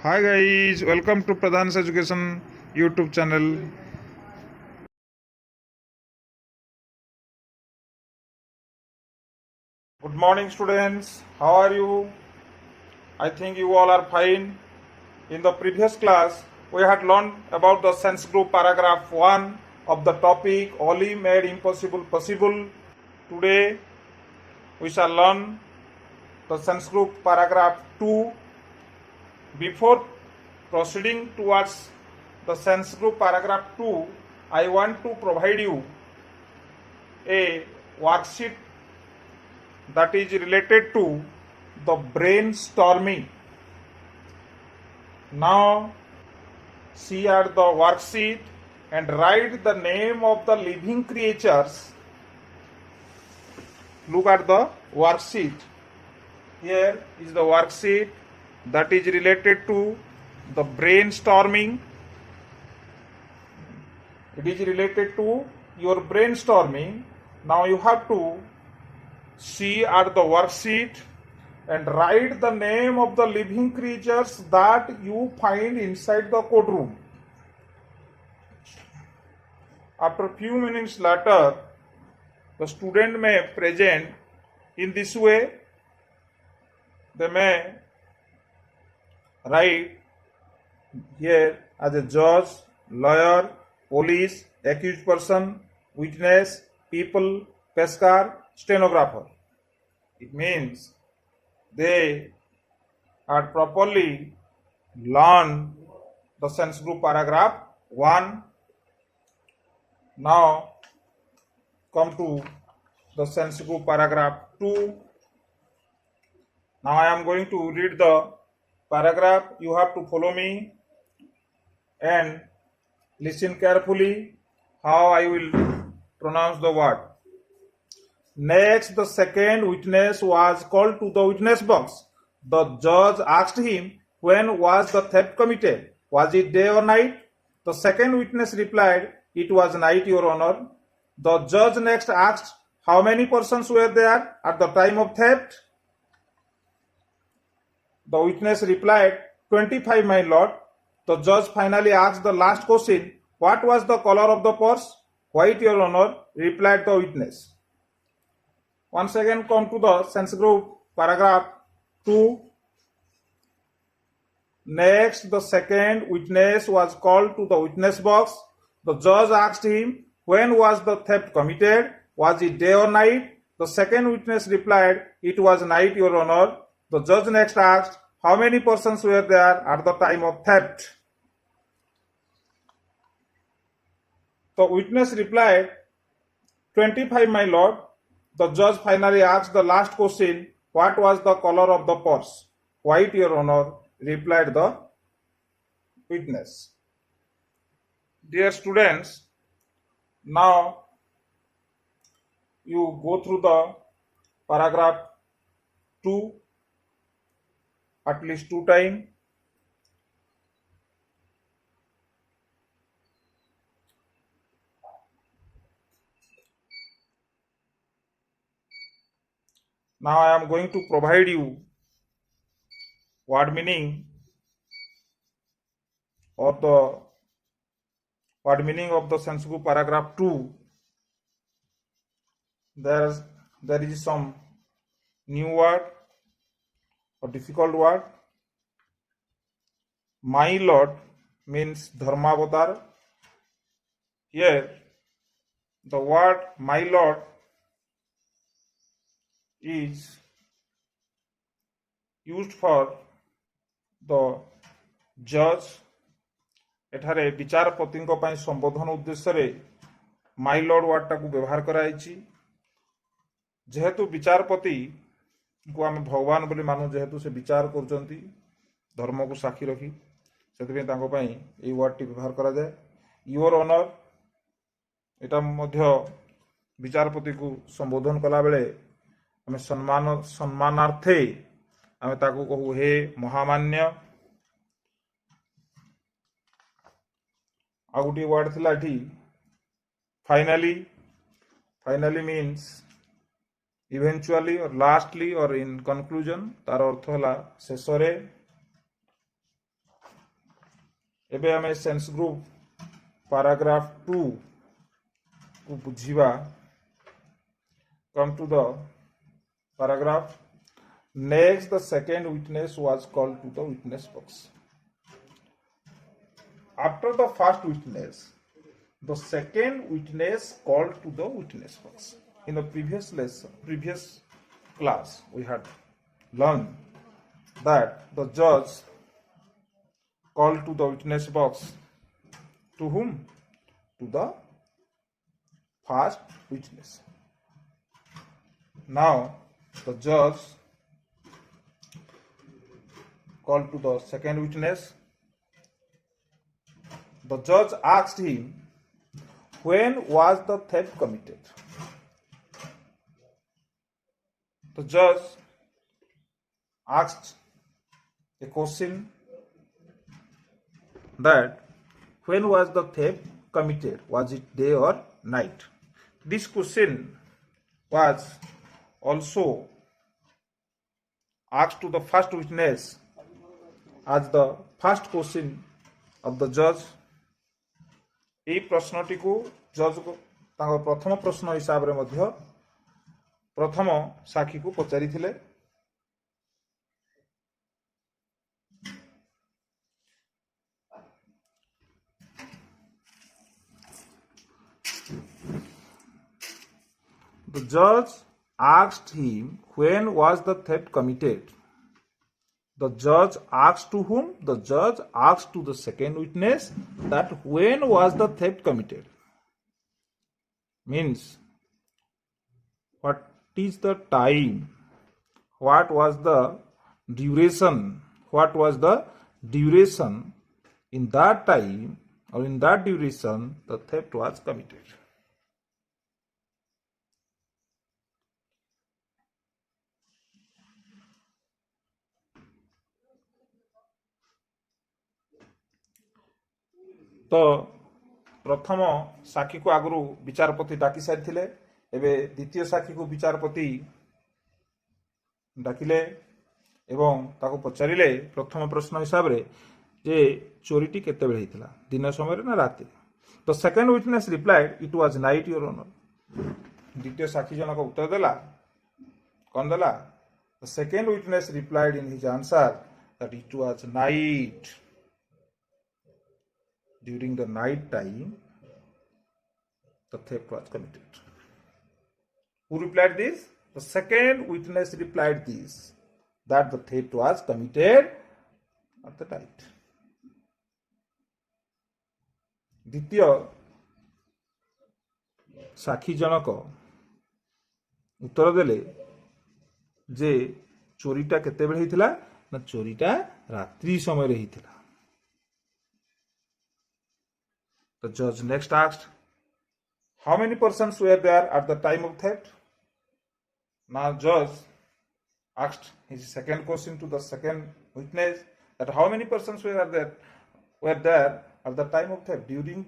Hi guys, welcome to Pradhan's Education YouTube channel. Good morning students, how are you? I think you all are fine. In the previous class, we had learned about the sense group paragraph 1 of the topic Oli made impossible possible. Today, we shall learn the sense group paragraph 2. Before proceeding towards the sense group paragraph 2, I want to provide you a worksheet that is related to the brainstorming. Now see at the worksheet and write the name of the living creatures. Look at the worksheet. Here is the worksheet that is related to the brainstorming. It is related to your brainstorming. Now you have to see at the worksheet and write the name of the living creatures that you find inside the courtroom. After a few minutes later, the student may present in this way. They may write here as a judge, lawyer, police, accused person, witness, people, pescar, stenographer. It means they had properly learned the sense group paragraph 1. Now come to the sense group paragraph 2. Now I am going to read the paragraph. You have to follow me and listen carefully how I will pronounce the word. Next, the second witness was called to the witness box. The judge asked him, when was the theft committed? Was it day or night? The second witness replied, it was night, Your Honor. The judge next asked, how many persons were there at the time of theft? The witness replied, 25, my lord. The judge finally asked the last question, what was the color of the purse? White, Your Honor, replied the witness. Once again come to the sense group paragraph 2. Next, the second witness was called to the witness box. The judge asked him, when was the theft committed? Was it day or night? The second witness replied, it was night, Your Honor. The judge next asked, how many persons were there at the time of theft? The witness replied, 25, my lord. The judge finally asked the last question, what was the color of the purse? White, Your Honor, replied the witness. Dear students, now you go through the paragraph 2 at least 2 times. Now I am going to provide you word meaning or the word meaning of the sense group paragraph 2. There is some new word or difficult word. My lord means dharmavatar. Here the word my lord is used for the judge. ଏଠାରେ ବିଚାରପତିଙ୍କ ପାଇଁ ସମ୍ବୋଧନ ଉଦ୍ଦେଶ୍ୟରେ ମାଇ Lord ୱାର୍ଡଟାକୁ ବ୍ୟବହାର କରାଯାଇଛି। ଯେହେତୁ ବିଚାରପତିଙ୍କୁ ଆମେ ଭଗବାନ ବୋଲି ମାନୁ, ଯେହେତୁ ସେ ବିଚାର କରୁଛନ୍ତି ଧର୍ମକୁ ସାକ୍ଷୀ ରଖି, ସେଥିପାଇଁ ତାଙ୍କ ପାଇଁ ଏହି ୱାର୍ଡଟି ବ୍ୟବହାର କରାଯାଏ। ୟୁଅର ଅନର, ଏଟା ମଧ୍ୟ ବିଚାରପତିକୁ ସମ୍ବୋଧନ କଲାବେଳେ ଆମେ ସମ୍ମାନାର୍ଥେ ଆମେ ତାକୁ କହୁ ହେ ମହାମାନ୍ୟ। ଆଉ ଗୋଟିଏ ୱାର୍ଡ ଥିଲା ଏଠି finally. Finally means eventually or lastly or in conclusion, ତାର ଅର୍ଥ ହେଲା ଶେଷରେ। एबे हमें सेंस ग्रुप पैराग्राफ 2 को बुझिबा come to the paragraph. Next, the second witness was called to the witness box. After the first witness, the second witness called to the witness box. In the previous class, we had learned that the judge called to the witness box to whom? To the first witness. Now, the judge called to the second witness. The judge asked him, when was the theft committed? The judge asked a question that when was the theft committed? Was it day or night? This question was also asked to the first witness as the first question of the judge. এই প্রশ্নটিକୁ ଜଜ୍ ତାଙ୍କ ପ୍ରଥମ ପ୍ରଶ୍ନ ହିସାବରେ ମଧ୍ୟ ପ୍ରଥମ ସାକ୍ଷୀକୁ ପଚାରିଥିଲେ। The judge asked him, when was the theft committed? The judge asked to whom? The judge asked to the second witness that when was the theft committed? Means, what is the time? What was the duration? What was the duration in that time or in that duration the theft was committed? तो प्रथम साक्षी को आगु विचारपति डाकी सारी एवं द्वितीय साक्षी को विचारपति डाकिले एवं ताको पचारिले प्रथम प्रश्न हिसाब रे जे चोरीटी केते बेले हितला दिन समय ना राति। तो second witness replied it was night your honour. द्वितीय साक्षी जनक उत्तर देला कौन देला? The second witness replied in his answer that it was night. During the night time, the theft was committed. Who replied this? The second witness replied this, that the theft was committed at the night. द्वितीय साक्षी जनक उत्तर देले जे चोरीटा केते बेले हितला ना चोरीटा रात्रि समय रे हितला। The judge next asked, how many persons were there at the time of theft? Now judge asked his second question to the second witness that how many persons were there at the time of theft? During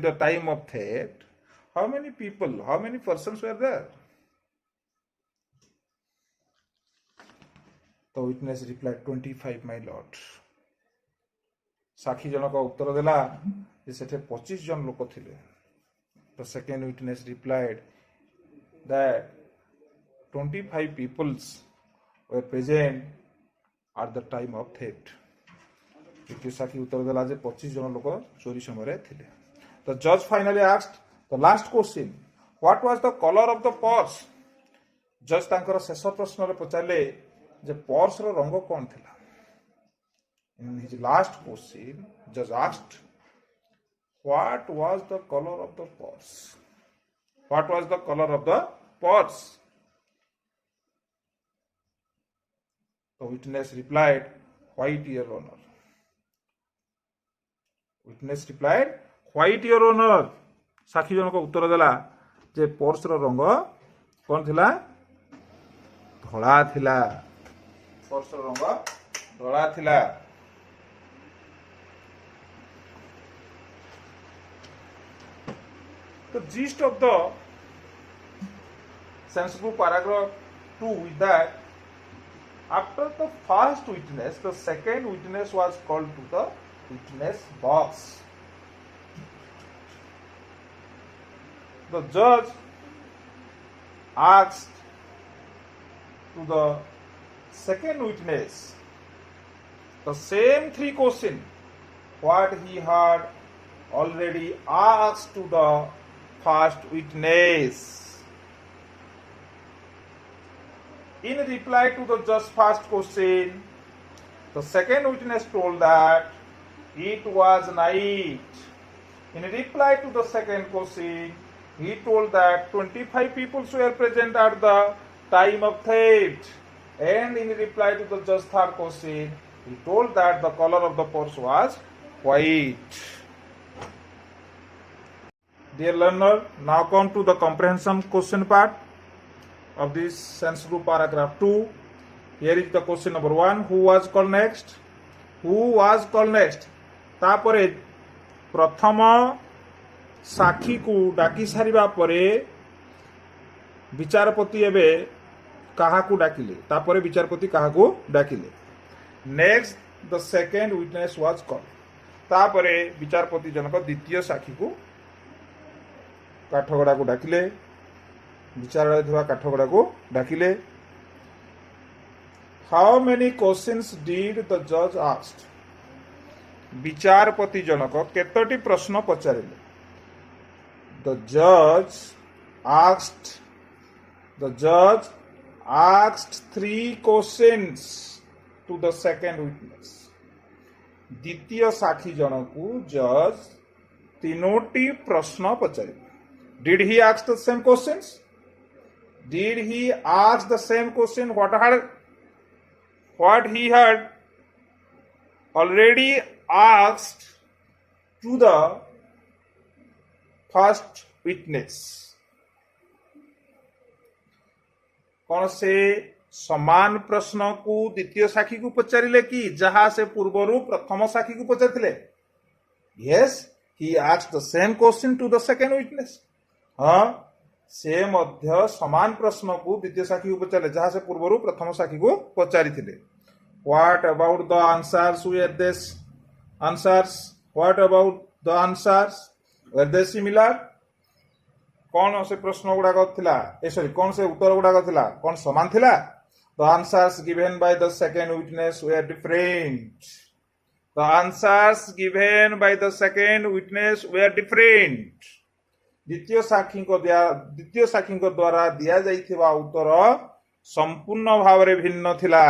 the time of theft, how many people, how many persons were there? The witness replied, 25, my lord. साक्षी जनक उत्तर देला जे सेठे 25 जन लोक थिले। The second witness replied that 25 peoples were present at the time of theft. द्वितीय साक्षी उत्तर देला जे 25 जन लोक चोरी समय रे थिले। द जज finally asked the last question, what was the colour of the purse? जज तांकर शेष प्रश्न रे पचारले जे पर्स रो रंग कोन थिला। In his last question, judge asked, what was the color of the purse? What was the color of the purse? The witness replied, white, your honor. Witness replied, white, your honor. साक्षी जनक उत्तर देला जे purse रो रंग कोन थिला? धला थिला। Purse रो रंग धला थिला। The gist of the sense group paragraph 2 is that After the first witness, the second witness was called to the witness box. The judge asked to the second witness the same three questions what he had already asked to the first witness. In reply to the judge's first question, the second witness told that it was night. In reply to the second question, he told that 25 people were present at the time of theft. And in reply to the judge's third question, he told that the color of the purse was white. Dear learner, now come to the comprehension question part of this sense group paragraph 2. Here is the question number 1. Who was called next? Who was called next? तापरे प्रथम साक्षी को डाकी सारिबा परे विचारपति एबे काहाकू डाकिले तापरे विचारपति काहाकू डाकिले. Next the second witness was called. तापरे विचारपति जनक द्वितीय साक्षी को काठगड़ा को डाकिले विचारालय थिबा काठगड़ा को डाकिले. How many questions did the जज आस्क्ड? विचारपति जनक केतोटी प्रश्न पचारिले? The judge asked 3 questions to the second witness. द्वितीय साक्षी जनकू जज तीनोटी प्रश्न पचारिले. Did he ask the same questions? Did he ask the same question what he had already asked to the first witness? कौन से समान प्रश्न को द्वितीय साक्षी को पचारिले कि जहां से पूर्वरु प्रथम साक्षी को पचारिले? Yes, he asked the same question to the second witness. हां, से मध्य समान प्रश्न को द्वितीय साक्षी को पचारिले जहां से पूर्वरु प्रथम साक्षी को पचारिथिले. What about the answers where this answers? What about the answers were they similar? कौन से प्रश्न गुड़ाक थिला सॉरी कौन से उत्तर गुड़ाक थिला कौन समान थिला? The answers given by the second witness were different. The answers given by the second witness were different. द्वितीय साक्षी द्वारा दिया जाइथिबा उत्तर संपूर्ण भावरे भिन्न थिला.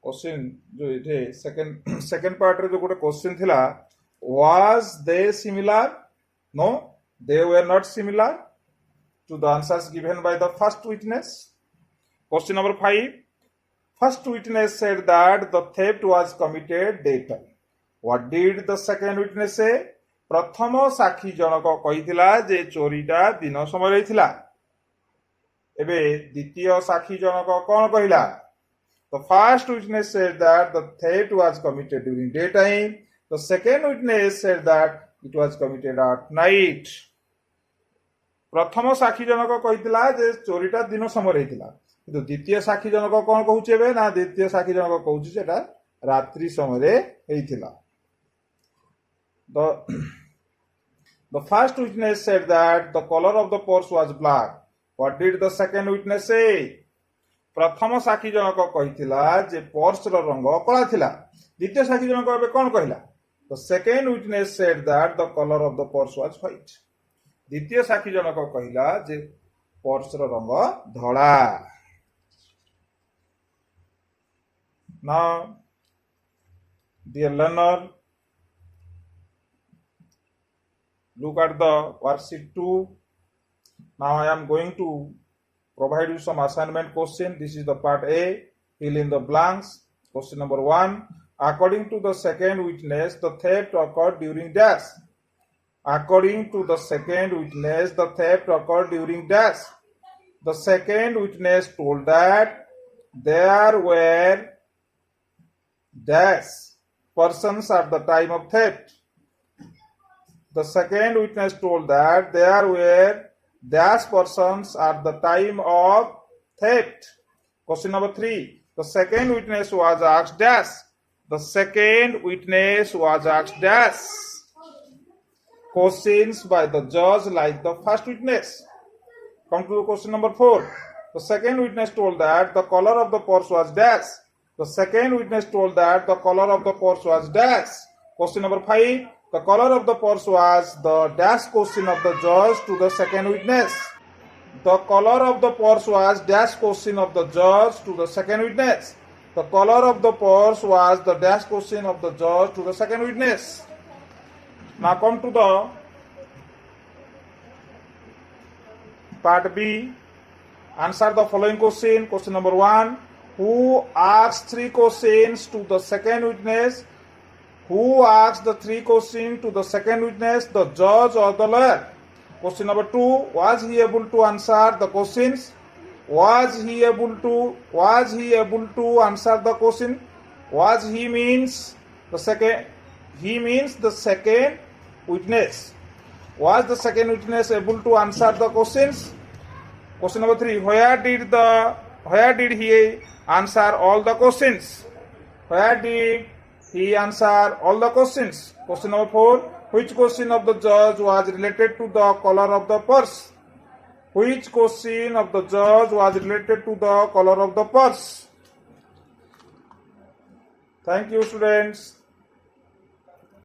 क्वेश्चन जो इथे सेकंड पार्ट रे जो गोटे क्वेश्चन थिला, was they similar? No, they were not similar to the answers given by the first witness. Question number 5. First witness said that the theft was committed daytime. What did the second witness say? प्रथम साक्षी जनक कहिथिला जे चोरीटा दिन समय रहिथिला. एबे द्वितीय साक्षी जनक कोन कहिला? The first witness said that the theft was committed during daytime. The second witness said that it was committed at night. प्रथम साक्षी जनक कहिथिला जे चोरीटा दिन समय रहिथिला, किंतु द्वितीय साक्षी जनक कोन कहूचे बे ना द्वितीय साक्षी जनक कहूचे जेटा रात्रि समय रे हेइथिला. The first witness said that the color of the purse was black. What did the second witness say? प्रथम साक्षी जनक कहिथिला जे पर्स रो रंग कला थिला. द्वितीय साक्षी जनक एबे कोन कहिला? The second witness said that the color of the purse was white. द्वितीय साक्षी जनक कहिला जे पर्स रो रंग धड़ा. Now, dear learner, look at the worksheet 2. Now I am going to provide you some assignment question. This is the part A. Fill in the blanks. Question number 1. According to the second witness, the theft occurred during dash. According to the second witness, the theft occurred during dash. The second witness told that there were dash persons at the time of theft. The second witness told that there were dash persons at the time of theft. Question number 3. The second witness was asked dash. The second witness was asked dash. Questions by the judge like the first witness. Come to question number 4. The second witness told that the color of the purse was dash. The second witness told that the color of the purse was dash. Question number 5. The color of the purse was the dash question of the judge to the second witness. The color of the purse was dash question of the judge to the second witness. The color of the purse was the dash question of the judge to the second witness. Now come to the part B. Answer the following question. Question number 1. Who asked 3 questions to the second witness? Who asked the 3 questions to the second witness, the judge or the lawyer? Question number 2. Was he able to answer the questions? Was he able to answer the question? Was he means the second? He means the second witness. Was the second witness able to answer the questions? Question number 3. Where did he answer all the questions? Where did he answer all the questions? Question number 4. Which question of the judge was related to the color of the purse? Which question of the judge was related to the color of the purse? Thank you, students.